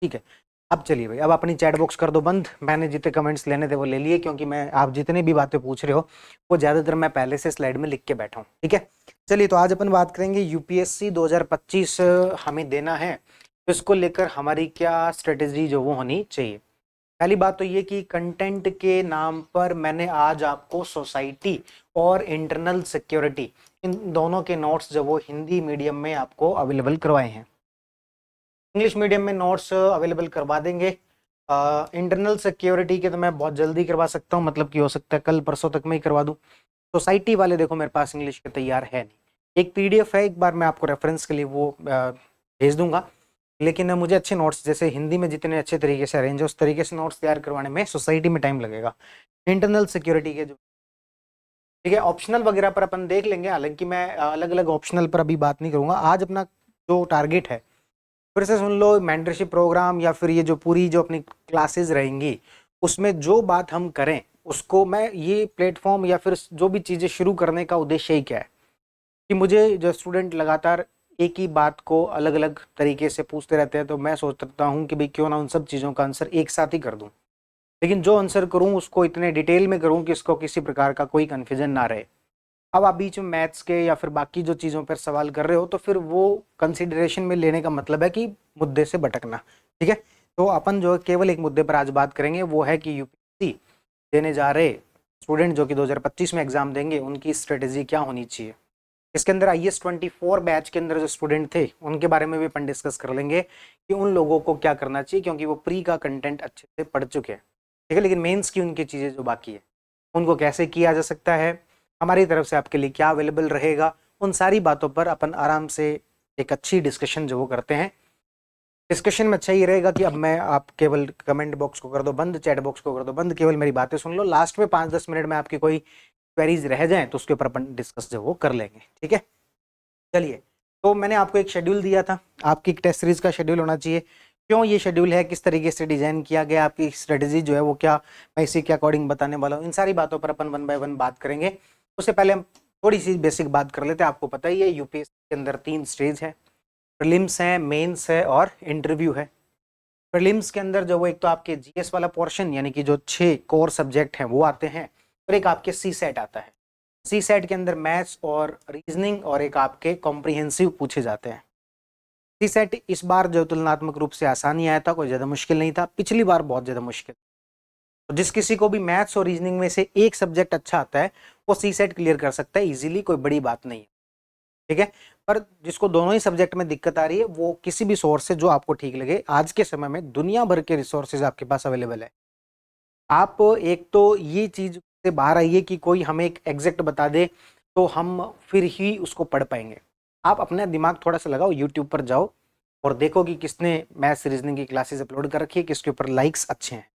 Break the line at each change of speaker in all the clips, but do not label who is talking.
ठीक है। अब चलिए भाई, अब अपनी चैट बॉक्स कर दो बंद। मैंने जितने कमेंट्स लेने थे वो ले लिए, क्योंकि मैं आप जितने भी बातें पूछ रहे हो वो ज्यादातर मैं पहले से स्लाइड में लिख के बैठा हूँ। ठीक है, चलिए तो आज अपन बात करेंगे यूपीएससी 2025 हमें देना है, तो इसको लेकर हमारी क्या स्ट्रेटेजी जो वो होनी चाहिए। पहली बात तो ये कि कंटेंट के नाम पर मैंने आज आपको सोसाइटी और इंटरनल सिक्योरिटी इन दोनों के नोट्स जो वो हिंदी मीडियम में आपको अवेलेबल करवाए हैं। इंग्लिश मीडियम में नोट्स अवेलेबल करवा देंगे। इंटरनल सिक्योरिटी के तो मैं बहुत जल्दी करवा सकता हूँ, मतलब कि हो सकता है कल परसों तक में ही करवा दूँ। सोसाइटी वाले देखो मेरे पास इंग्लिश के तैयार है नहीं, एक पीडीएफ है, एक बार मैं आपको रेफरेंस के लिए वो भेज दूंगा। लेकिन मुझे अच्छे नोट्स जैसे हिंदी में जितने अच्छे तरीके से अरेंज है उस तरीके से नोट्स तैयार करवाने में सोसाइटी में टाइम लगेगा। इंटरनल सिक्योरिटी के जो ठीक है ऑप्शनल वगैरह पर अपन देख लेंगे, हालांकि मैं अलग अलग ऑप्शनल पर अभी बात नहीं करूंगा। आज अपना जो टारगेट है फिर से सुन लो, मेंटरशिप प्रोग्राम या फिर ये जो पूरी जो अपनी क्लासेस रहेंगी उसमें जो बात हम करें उसको मैं ये प्लेटफॉर्म या फिर जो भी चीज़ें शुरू करने का उद्देश्य ही क्या है कि मुझे जो स्टूडेंट लगातार एक ही बात को अलग अलग तरीके से पूछते रहते हैं, तो मैं सोचता हूँ कि भाई क्यों ना उन सब चीज़ों का आंसर एक साथ ही कर दूँ, लेकिन जो आंसर करूँ उसको इतने डिटेल में करूँ कि इसको किसी प्रकार का कोई कन्फ्यूजन ना रहे। अब आप बीच में मैथ्स के या फिर बाकी जो चीज़ों पर सवाल कर रहे हो तो फिर वो कंसिडरेशन में लेने का मतलब है कि मुद्दे से भटकना। ठीक है, तो अपन जो केवल एक मुद्दे पर आज बात करेंगे वो है कि यूपीएससी देने जा रहे स्टूडेंट जो कि 2025 में एग्जाम देंगे उनकी स्ट्रेटेजी क्या होनी चाहिए। इसके अंदर IS-24 बैच के अंदर जो स्टूडेंट थे उनके बारे में भी अपन डिस्कस कर लेंगे कि उन लोगों को क्या करना चाहिए, क्योंकि वो प्री का कंटेंट अच्छे से पढ़ चुके हैं। ठीक है, लेकिन मेंस की उनकी चीज़ें जो बाकी है उनको कैसे किया जा सकता है, हमारी तरफ से आपके लिए क्या अवेलेबल रहेगा, उन सारी बातों पर अपन आराम से एक अच्छी डिस्कशन जो वो करते हैं। डिस्कशन में अच्छा ये रहेगा कि अब मैं आप केवल कमेंट बॉक्स को कर दो बंद, चैट बॉक्स को कर दो बंद, केवल मेरी बातें सुन लो। लास्ट में 5-10 मिनट में आपकी कोई क्वेरीज रह जाए तो उसके ऊपर अपन डिस्कस जो वो कर लेंगे। ठीक है, चलिए तो मैंने आपको एक शेड्यूल दिया था, आपकी एक टेस्ट सीरीज का शेड्यूल होना चाहिए। क्यों ये शेड्यूल है, किस तरीके से डिजाइन किया गया, आपकी स्ट्रेटेजी जो है वो क्या, मैं इसी के अकॉर्डिंग बताने वाला हूँ। इन सारी बातों पर अपन वन बाय वन बात करेंगे। उससे पहले हम थोड़ी सी बेसिक बात कर लेते हैं। आपको पता ही है यूपीएससी के अंदर 3 स्टेज है, प्रीलिम्स है, मेंस है और इंटरव्यू है। प्रीलिम्स के अंदर जो वो एक तो आपके जीएस वाला पोर्शन यानी कि जो 6 कोर सब्जेक्ट हैं वो आते हैं, और एक आपके सी सेट आता है। सी सेट के अंदर मैथ्स और रीजनिंग और एक आपके कॉम्प्रिहेंसिव पूछे जाते हैं। सी सेट इस बार जो तुलनात्मक रूप से आसानी आया था, कोई ज़्यादा मुश्किल नहीं था। पिछली बार बहुत ज़्यादा मुश्किल, तो जिस किसी को भी मैथ्स और रीजनिंग में से एक सब्जेक्ट अच्छा आता है वो सी सेट क्लियर कर सकता है इजीली, कोई बड़ी बात नहीं है। ठीक है, पर जिसको दोनों ही सब्जेक्ट में दिक्कत आ रही है वो किसी भी सोर्स से जो आपको ठीक लगे, आज के समय में दुनिया भर के रिसोर्सेज आपके पास अवेलेबल है। आप एक तो ये चीज से बाहर आइए कि कोई हमें एक एग्जैक्ट बता दे तो हम फिर ही उसको पढ़ पाएंगे। आप अपना दिमाग थोड़ा सा लगाओ, यूट्यूब पर जाओ और देखो कि किसने मैथ्स रीजनिंग की क्लासेस अपलोड कर रखी है, किसके ऊपर लाइक्स अच्छे हैं।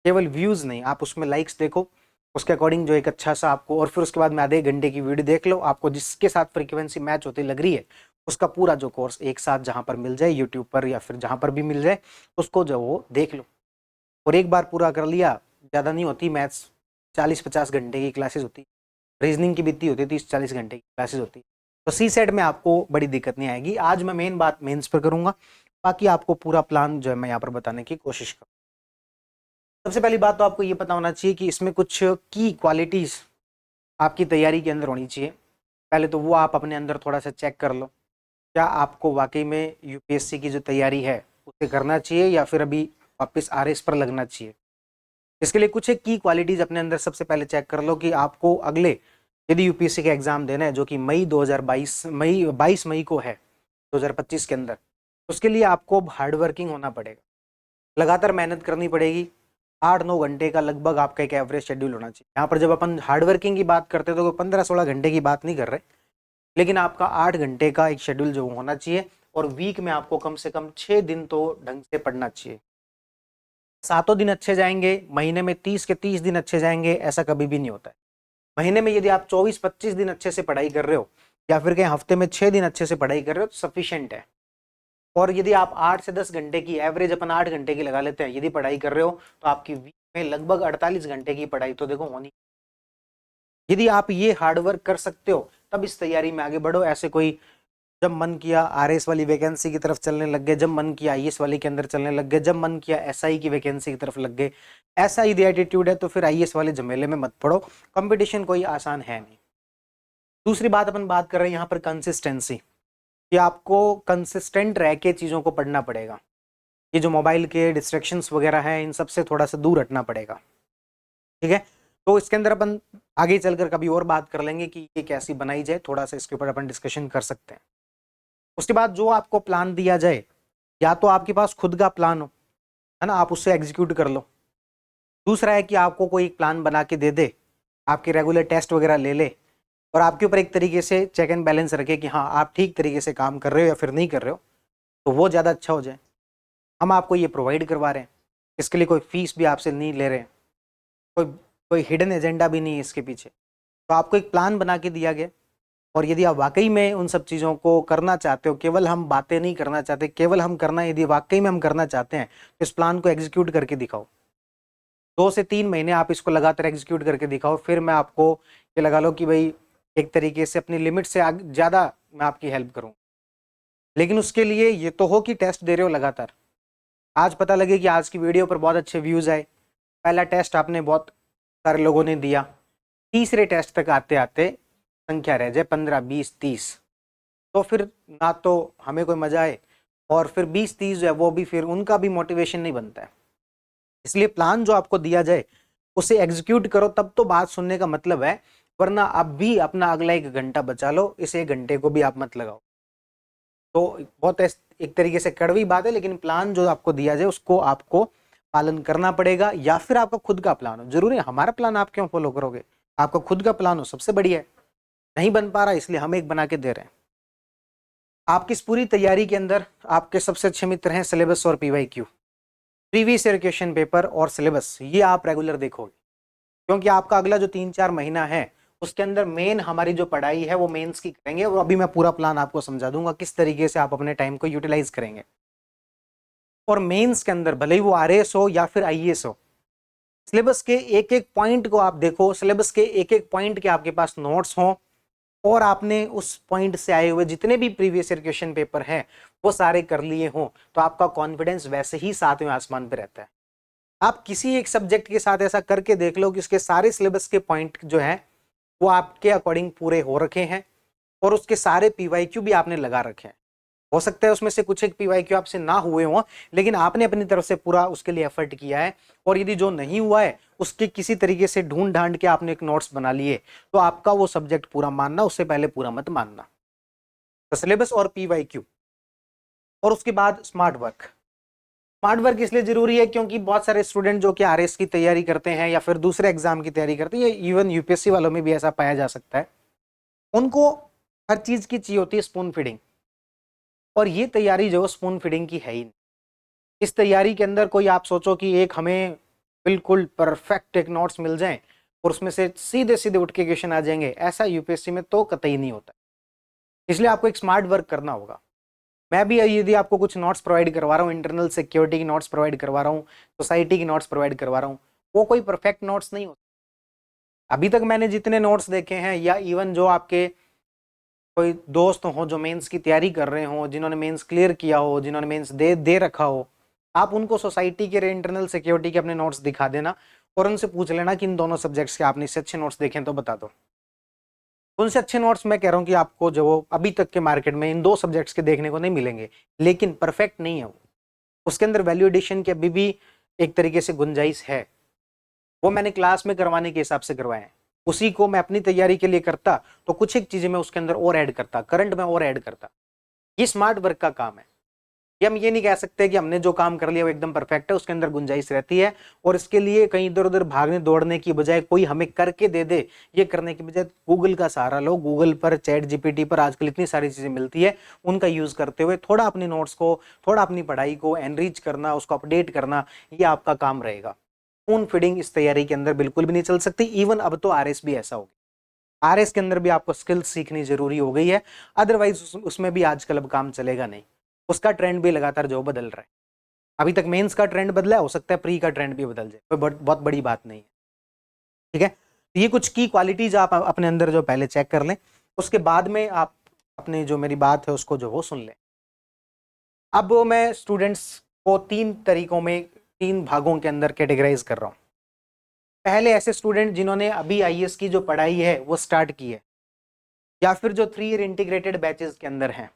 केवल व्यूज नहीं, आप उसमें लाइक्स देखो, उसके अकॉर्डिंग जो एक अच्छा सा आपको, और फिर उसके बाद में आधे घंटे की वीडियो देख लो, आपको जिसके साथ फ्रीक्वेंसी मैच होती लग रही है उसका पूरा जो कोर्स एक साथ जहां पर मिल जाए यूट्यूब पर या फिर जहां पर भी मिल जाए उसको जो वो देख लो। और एक बार पूरा कर लिया, ज़्यादा नहीं होती मैथ्स, 40-50 घंटे की क्लासेस होती, रीजनिंग की भी इतनी होती, 30-40 घंटे की क्लासेस होती। तो सी सेट में आपको बड़ी दिक्कत नहीं आएगी। आज मैं मेन बात मेंस पर करूंगा, बाकी आपको पूरा प्लान जो है मैं यहाँ पर बताने की कोशिश करूँ। सबसे पहली बात तो आपको ये पता होना चाहिए कि इसमें कुछ की क्वालिटीज आपकी तैयारी के अंदर होनी चाहिए। पहले तो वो आप अपने अंदर थोड़ा सा चेक कर लो, क्या आपको वाकई में यूपीएससी की जो तैयारी है उसे करना चाहिए या फिर अभी वापस आरएस पर लगना चाहिए। इसके लिए कुछ एक की क्वालिटीज अपने अंदर सबसे पहले चेक कर लो कि आपको अगले यदि यूपीएससी का एग्जाम देना है जो कि मई 2022 मई 22 मई को है 2025 के अंदर, उसके लिए आपको हार्ड वर्किंग होना पड़ेगा, लगातार मेहनत करनी पड़ेगी। 8-9 घंटे का लगभग आपका एक एवरेज शेड्यूल होना चाहिए। यहाँ पर जब अपन हार्ड वर्किंग की बात करते हैं तो 15-16 घंटे की बात नहीं कर रहे, लेकिन आपका 8 घंटे का एक शेड्यूल जो होना चाहिए, और वीक में आपको कम से कम 6 दिन तो ढंग से पढ़ना चाहिए। 7 दिन अच्छे जाएंगे, महीने में 30 के 30 दिन अच्छे जाएंगे, ऐसा कभी भी नहीं होता है। महीने में यदि आप 24-25 दिन अच्छे से पढ़ाई कर रहे हो या फिर कहीं हफ्ते में 6 दिन अच्छे से पढ़ाई कर रहे हो तो सफिशियंट है। और यदि आप 8 से 10 घंटे की एवरेज अपन 8 घंटे की लगा लेते हैं यदि पढ़ाई कर रहे हो तो आपकी वीक में लगभग 48 घंटे की पढ़ाई तो देखो होनी। यदि आप ये हार्डवर्क कर सकते हो तब इस तैयारी में आगे बढ़ो, ऐसे कोई जब मन किया आरएस वाली वैकेंसी की तरफ चलने लग गए, जब मन किया आईएएस वाली के अंदर चलने लग गए, जब मन किया एसआई की वैकेंसी की तरफ लग गए। ऐसा यदि एटीट्यूड है तो फिर आईएएस वाले झमेले में मत पड़ो, कंपटीशन कोई आसान है नहीं। दूसरी बात अपन बात कर रहे हैं यहाँ पर कंसिस्टेंसी, कि आपको कंसिस्टेंट रह के चीज़ों को पढ़ना पड़ेगा। ये जो मोबाइल के डिस्ट्रैक्शंस वगैरह हैं इन सबसे थोड़ा सा दूर हटना पड़ेगा, ठीक है। तो इसके अंदर अपन आगे चलकर कभी और बात कर लेंगे कि ये कैसी बनाई जाए, थोड़ा सा इसके ऊपर अपन डिस्कशन कर सकते हैं। उसके बाद जो आपको प्लान दिया जाए, या तो आपके पास खुद का प्लान हो, है ना, आप उससे एग्जीक्यूट कर लो। दूसरा है कि आपको कोई एक प्लान बना के दे दे, आपके रेगुलर टेस्ट वगैरह ले ले और आपके ऊपर एक तरीके से चेक एंड बैलेंस रखे कि हाँ आप ठीक तरीके से काम कर रहे हो या फिर नहीं कर रहे हो, तो वो ज़्यादा अच्छा हो जाए। हम आपको ये प्रोवाइड करवा रहे हैं, इसके लिए कोई फीस भी आपसे नहीं ले रहे हैं, कोई कोई हिडन एजेंडा भी नहीं है इसके पीछे। तो आपको एक प्लान बना के दिया गया, और यदि आप वाकई में उन सब चीज़ों को करना चाहते हो, केवल हम बातें नहीं करना चाहते, केवल हम करना, यदि वाकई में हम करना चाहते हैं तो इस प्लान को एग्जीक्यूट करके दिखाओ। 2 से 3 महीने आप इसको लगातार एग्जीक्यूट करके दिखाओ, फिर मैं आपको ये लगा लो कि भाई एक तरीके से अपनी लिमिट से ज़्यादा मैं आपकी हेल्प करूँ। लेकिन उसके लिए ये तो हो कि टेस्ट दे रहे हो लगातार। आज पता लगे कि आज की वीडियो पर बहुत अच्छे व्यूज़ आए, पहला टेस्ट आपने बहुत सारे लोगों ने दिया, तीसरे टेस्ट तक आते आते संख्या रह जाए 15, 20, 30, तो फिर ना तो हमें कोई मजा आए, और फिर 20-30 जो है वो भी फिर उनका भी मोटिवेशन नहीं बनता है। इसलिए प्लान जो आपको दिया जाए उसे एग्जीक्यूट करो, तब तो बात सुनने का मतलब है, वरना अब भी अपना अगला 1 घंटा बचा लो, इस 1 घंटे को भी आप मत लगाओ। तो बहुत एक तरीके से कड़वी बात है, लेकिन प्लान जो आपको दिया जाए उसको आपको पालन करना पड़ेगा, या फिर आपका खुद का प्लान हो। जरूरी है हमारा प्लान आप क्यों फॉलो करोगे, आपका खुद का प्लान हो सबसे बढ़िया है। नहीं बन पा रहा इसलिए हम एक बना के दे रहे हैं। आपकी इस पूरी तैयारी के अंदर आपके सबसे अच्छे मित्र हैं सिलेबस और PYQ, previous year question paper और सिलेबस, ये आप रेगुलर देखोगे, क्योंकि आपका अगला जो 3-4 महीना है उसके अंदर मेन हमारी जो पढ़ाई है वो मेंस की करेंगे, और अभी मैं पूरा प्लान आपको समझा दूंगा किस तरीके से आप अपने टाइम को यूटिलाइज करेंगे। और मेंस के अंदर भले ही वो आरएएस हो या फिर आईएएस हो, सिलेबस के एक एक पॉइंट को आप देखो, सिलेबस के एक एक पॉइंट के आपके पास नोट्स हों, और आपने उस पॉइंट से आए हुए जितने भी प्रीवियस ईयर क्वेश्चन पेपर हैं वो सारे कर लिए हों, तो आपका कॉन्फिडेंस वैसे ही 7वें आसमान पे रहता है। आप किसी एक सब्जेक्ट के साथ ऐसा करके देख लो कि उसके सारे सिलेबस के पॉइंट जो है वो आपके अकॉर्डिंग पूरे हो रखे हैं, और उसके सारे पीवाईक्यू भी आपने लगा रखे हैं। हो सकता है उसमें से कुछ एक पीवाईक्यू आपसे ना हुए हों, लेकिन आपने अपनी तरफ से पूरा उसके लिए एफर्ट किया है, और यदि जो नहीं हुआ है उसके किसी तरीके से ढूंढ ढांड के आपने एक नोट्स बना लिए, तो आपका वो सब्जेक्ट पूरा मानना, उससे पहले पूरा मत मानना। तो सिलेबस और पीवाईक्यू, और उसके बाद स्मार्ट वर्क। स्मार्ट वर्क इसलिए जरूरी है क्योंकि बहुत सारे स्टूडेंट जो कि आरएस की तैयारी करते हैं या फिर दूसरे एग्जाम की तैयारी करते हैं, इवन यूपीएससी वालों में भी ऐसा पाया जा सकता है, उनको हर चीज की चाहिए होती है स्पून फीडिंग, और ये तैयारी जो स्पून फीडिंग की है ही नहीं। इस तैयारी के अंदर कोई आप सोचो कि एक हमें बिल्कुल परफेक्ट एक नोट्स मिल जाए और उसमें से सीधे सीधे उठ के क्वेश्चन आ जाएंगे, ऐसा यूपीएससी में तो कतई नहीं होता। इसलिए आपको एक स्मार्ट वर्क करना होगा। मैं भी यदि आपको कुछ नोट्स प्रोवाइड करवा रहा हूँ, इंटरनल सिक्योरिटी की नोट्स प्रोवाइड करवा रहा हूँ, सोसाइटी की नोट्स प्रोवाइड करवा रहा हूँ, वो कोई परफेक्ट नोट्स नहीं होते। अभी तक मैंने जितने नोट्स देखे हैं, या इवन जो आपके कोई दोस्त हो जो मेंस की तैयारी कर रहे हो, जिन्होंने मेंस क्लियर किया हो, जिन्होंने मेंस दे रखा हो, आप उनको सोसाइटी के इंटरनल सिक्योरिटी के अपने नोट्स दिखा देना और उनसे पूछ लेना कि इन दोनों सब्जेक्ट्स के आपने इससे अच्छे नोट्स देखे तो बता दो। उनसे अच्छे नोट्स मैं कह रहा हूँ कि आपको जो अभी तक के मार्केट में इन 2 सब्जेक्ट्स के देखने को नहीं मिलेंगे, लेकिन परफेक्ट नहीं है वो, उसके अंदर वैल्यू एडिशन की अभी भी एक तरीके से गुंजाइश है। वो मैंने क्लास में करवाने के हिसाब से करवाए हैं, उसी को मैं अपनी तैयारी के लिए करता तो कुछ एक चीजें मैं उसके अंदर और ऐड करता, करंट में और ऐड करता। ये स्मार्ट वर्क का काम है। ये हम ये नहीं कह सकते कि हमने जो काम कर लिया वो एकदम परफेक्ट है, उसके अंदर गुंजाइश रहती है, और इसके लिए कहीं इधर उधर भागने दौड़ने की बजाय कोई हमें करके दे दे, ये करने की बजाय गूगल का सहारा लो। गूगल पर, चैट जीपीटी पर आजकल इतनी सारी चीजें मिलती है, उनका यूज करते हुए थोड़ा अपनी नोट्स को, थोड़ा अपनी पढ़ाई को एनरिच करना, उसको अपडेट करना, ये आपका काम रहेगा। स्पून फीडिंग इस तैयारी के अंदर बिल्कुल भी नहीं चल सकती। इवन अब तो आरएस भी ऐसा हो गया, आरएस के अंदर भी आपको स्किल्स सीखनी जरूरी हो गई है, अदरवाइज उसमें भी आजकल अब काम चलेगा नहीं। उसका ट्रेंड भी लगातार जो बदल रहा है, अभी तक मेंस का ट्रेंड बदला है, हो सकता है प्री का ट्रेंड भी बदल जाए, कोई बहुत बड़ी बात नहीं है, ठीक है। ये कुछ की क्वालिटीज आप अपने अंदर जो पहले चेक कर लें, उसके बाद में आप अपनी जो मेरी बात है उसको जो वो सुन लें। अब मैं स्टूडेंट्स को 3 तरीकों में, 3 भागों के अंदर कैटेगराइज कर रहा हूँ। पहले ऐसे स्टूडेंट जिन्होंने अभी आईएएस की जो पढ़ाई है वो स्टार्ट की है, या फिर जो 3 ईयर इंटीग्रेटेड बैचेस के अंदर हैं,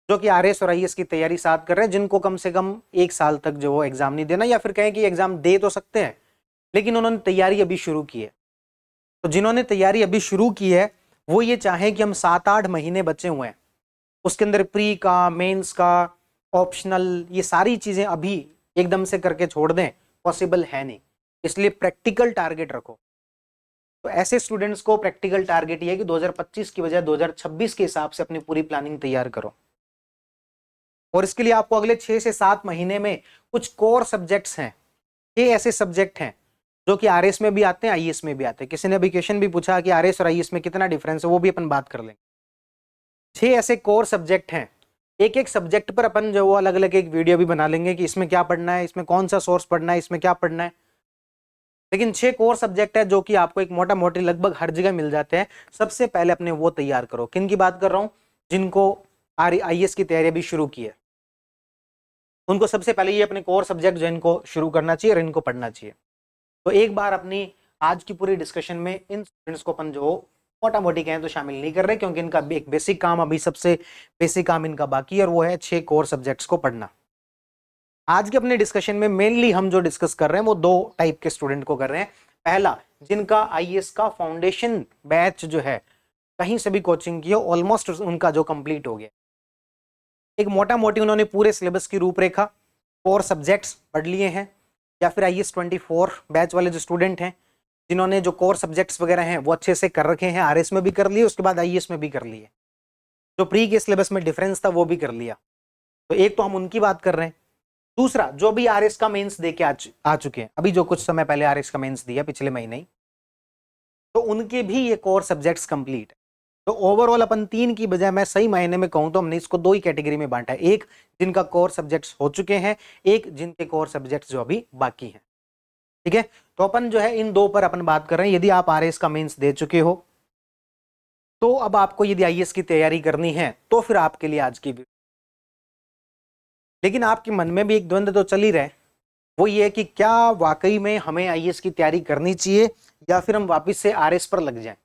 जो कि आरएस और आईएएस की तैयारी साथ कर रहे हैं, जिनको कम से कम 1 साल तक जो वो एग्जाम नहीं देना, या फिर कहें कि एग्जाम दे तो सकते हैं लेकिन उन्होंने तैयारी अभी शुरू की है। तो जिन्होंने तैयारी अभी शुरू की है वो ये चाहें कि हम 7-8 महीने बचे हुए हैं, उसके अंदर प्री का, मेंस का, ऑप्शनल, ये सारी चीजें अभी एकदम से करके छोड़ दें, पॉसिबल है नहीं। इसलिए प्रैक्टिकल टारगेट रखो। तो ऐसे स्टूडेंट्स को प्रैक्टिकल टारगेट ये है कि 2025 की बजाय 2026 के हिसाब से अपनी पूरी प्लानिंग तैयार करो। और इसके लिए आपको अगले 6 से 7 महीने में कुछ कोर सब्जेक्ट्स हैं, 6 ऐसे सब्जेक्ट हैं जो कि आरएस में भी आते हैं, आईएएस में भी आते हैं। किसी ने अभी क्वेश्चन भी पूछा कि आरएस और आईएएस में कितना डिफरेंस है, वो भी अपन बात कर लेंगे। 6 ऐसे कोर सब्जेक्ट हैं, एक एक सब्जेक्ट पर अपन जो वो अलग अलग एक वीडियो भी बना लेंगे कि इसमें क्या पढ़ना है, इसमें कौन सा सोर्स पढ़ना है, इसमें क्या पढ़ना है। लेकिन 6 कोर सब्जेक्ट है जो कि आपको एक मोटा मोटी लगभग हर जगह मिल जाते हैं। सबसे पहले अपने वो तैयार करो। किन की बात कर रहा हूं? जिनको आईएएस की तैयारी भी शुरू की है, उनको सबसे पहले ये अपने कोर सब्जेक्ट जो इनको शुरू करना चाहिए और इनको पढ़ना चाहिए। तो एक बार अपनी आज की पूरी डिस्कशन में इन स्टूडेंट्स को अपन जो मोटा मोटी कहें तो शामिल नहीं कर रहे, क्योंकि इनका एक बेसिक काम, अभी सबसे बेसिक काम इनका बाकी है, और वो है 6 कोर सब्जेक्ट्स को पढ़ना। आज के अपने डिस्कशन में मेनली हम जो डिस्कस कर रहे हैं वो 2 टाइप के स्टूडेंट को कर रहे हैं। पहला, जिनका आईएएस का फाउंडेशन बैच जो है कहीं से भी कोचिंग की हो, ऑलमोस्ट उनका जो कंप्लीट हो गया, एक मोटा मोटी उन्होंने पूरे सिलेबस की रूपरेखा, कोर सब्जेक्ट्स पढ़ लिए हैं, या फिर आईएएस 24 बैच वाले जो स्टूडेंट हैं जिन्होंने जो कोर सब्जेक्ट्स वगैरह हैं वो अच्छे से कर रखे हैं, आरएस में भी कर लिए, उसके बाद आईएएस में भी कर लिए, जो प्री के सिलेबस में डिफरेंस था वो भी कर लिया। तो एक तो हम उनकी बात कर रहे हैं। दूसरा, जो भी आरएस का मेंस दे के आ चुके हैं, अभी जो कुछ समय पहले आरएस का मेंस दिया पिछले महीने ही, तो उनके भी ये कोर सब्जेक्ट्स कंप्लीट है। तो ओवरऑल अपन 3 की बजाय मैं सही मायने में कहूं तो हमने इसको 2 ही कैटेगरी में बांटा है, एक जिनका कोर सब्जेक्ट्स हो चुके हैं, एक जिनके कोर सब्जेक्ट्स जो अभी बाकी हैं। ठीक है, तो अपन जो है इन 2 पर अपन बात कर रहे हैं। यदि आप आरएस का मेंस दे चुके हो तो अब आपको यदि आईएएस की तैयारी करनी है तो फिर आपके लिए आज की, लेकिन आपके मन में भी एक द्वंद्व तो चल ही रहा है, वो ये है कि क्या वाकई में हमें आईएएस की तैयारी करनी चाहिए या फिर हम वापस से आरएस पर लग जाएं।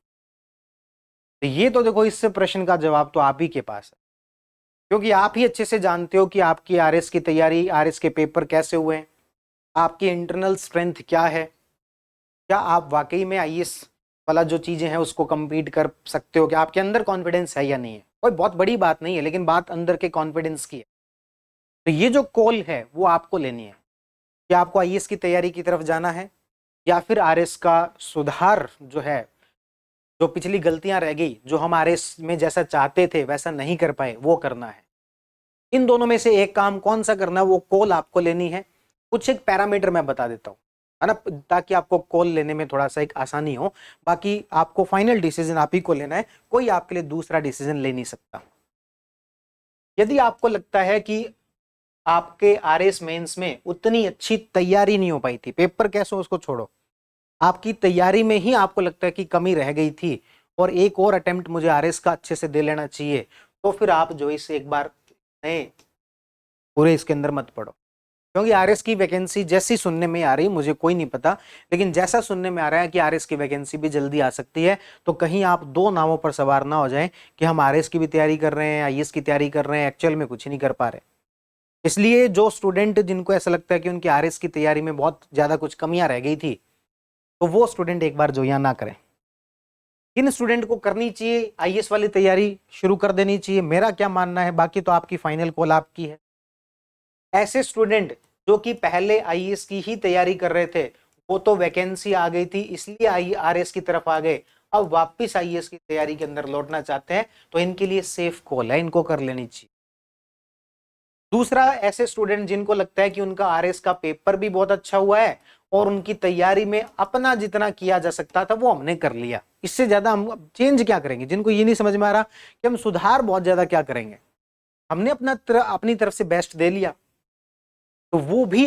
तो ये तो देखो, इस प्रश्न का जवाब तो आप ही के पास है, क्योंकि आप ही अच्छे से जानते हो कि आपकी आरएस की तैयारी, आरएस के पेपर कैसे हुए हैं, आपकी इंटरनल स्ट्रेंथ क्या है, क्या आप वाकई में आईएएस वाला जो चीजें हैं उसको कंप्लीट कर सकते हो, कि आपके अंदर कॉन्फिडेंस है या नहीं है। कोई बहुत बड़ी बात नहीं है, लेकिन बात अंदर के कॉन्फिडेंस की है। तो ये जो कॉल है वो आपको लेनी है कि आपको आईएएस की तैयारी की तरफ जाना है, या फिर आरएस का सुधार जो है, जो पिछली गलतियां रह गई, जो हम आरएस में जैसा चाहते थे वैसा नहीं कर पाए, वो करना है। इन दोनों में से एक काम कौन सा करना है, वो कॉल आपको लेनी है। कुछ एक पैरामीटर मैं बता देता हूँ, है ना, ताकि आपको कॉल लेने में थोड़ा सा एक आसानी हो। बाकी आपको फाइनल डिसीजन आप ही को लेना है, कोई आपके लिए दूसरा डिसीजन ले नहीं सकता। यदि आपको लगता है कि आपके आरएस मेंस में उतनी अच्छी तैयारी नहीं हो पाई थी, पेपर कैसे हो उसको छोड़ो, आपकी तैयारी में ही आपको लगता है कि कमी रह गई थी और एक और अटेम्प्ट मुझे आरएस का अच्छे से दे लेना चाहिए, तो फिर आप जो इसे एक बार नए पूरे इसके अंदर मत पड़ो। क्योंकि आरएस की वैकेंसी जैसी सुनने में आ रही, मुझे कोई नहीं पता, लेकिन जैसा सुनने में आ रहा है कि आरएस की वैकेंसी भी जल्दी आ सकती है, तो कहीं आप 2 नावों पर सवार ना हो जाएं कि हम आरएस की भी तैयारी कर रहे हैं, आईएएस की तैयारी कर रहे हैं, एक्चुअल में कुछ नहीं कर पा रहे। इसलिए जो स्टूडेंट जिनको ऐसा लगता है कि उनकी आरएस की तैयारी में बहुत ज्यादा कुछ कमियां रह गई थी, तो वो स्टूडेंट एक बार जो यहाँ ना करें। किन स्टूडेंट को करनी चाहिए आईएएस वाली तैयारी, शुरू कर देनी चाहिए, मेरा क्या मानना है, बाकी तो आपकी फाइनल कॉल आपकी है। ऐसे स्टूडेंट जो कि पहले आईएएस की ही तैयारी कर रहे थे, वो तो वैकेंसी आ गई थी इसलिए आरएस की तरफ आ गए, अब वापस आईएएस की तैयारी के अंदर लौटना चाहते हैं, तो इनके लिए सेफ कॉल है, इनको कर लेनी चाहिए। दूसरा, ऐसे स्टूडेंट जिनको लगता है कि उनका आरएस का पेपर भी बहुत अच्छा हुआ है और उनकी तैयारी में अपना जितना किया जा सकता था वो हमने कर लिया, इससे ज्यादा हम चेंज क्या करेंगे। जिनको ये नहीं समझ में आ रहा कि हम सुधार बहुत ज्यादा क्या करेंगे, हमने अपनी तरफ से बेस्ट दे लिया, तो वो भी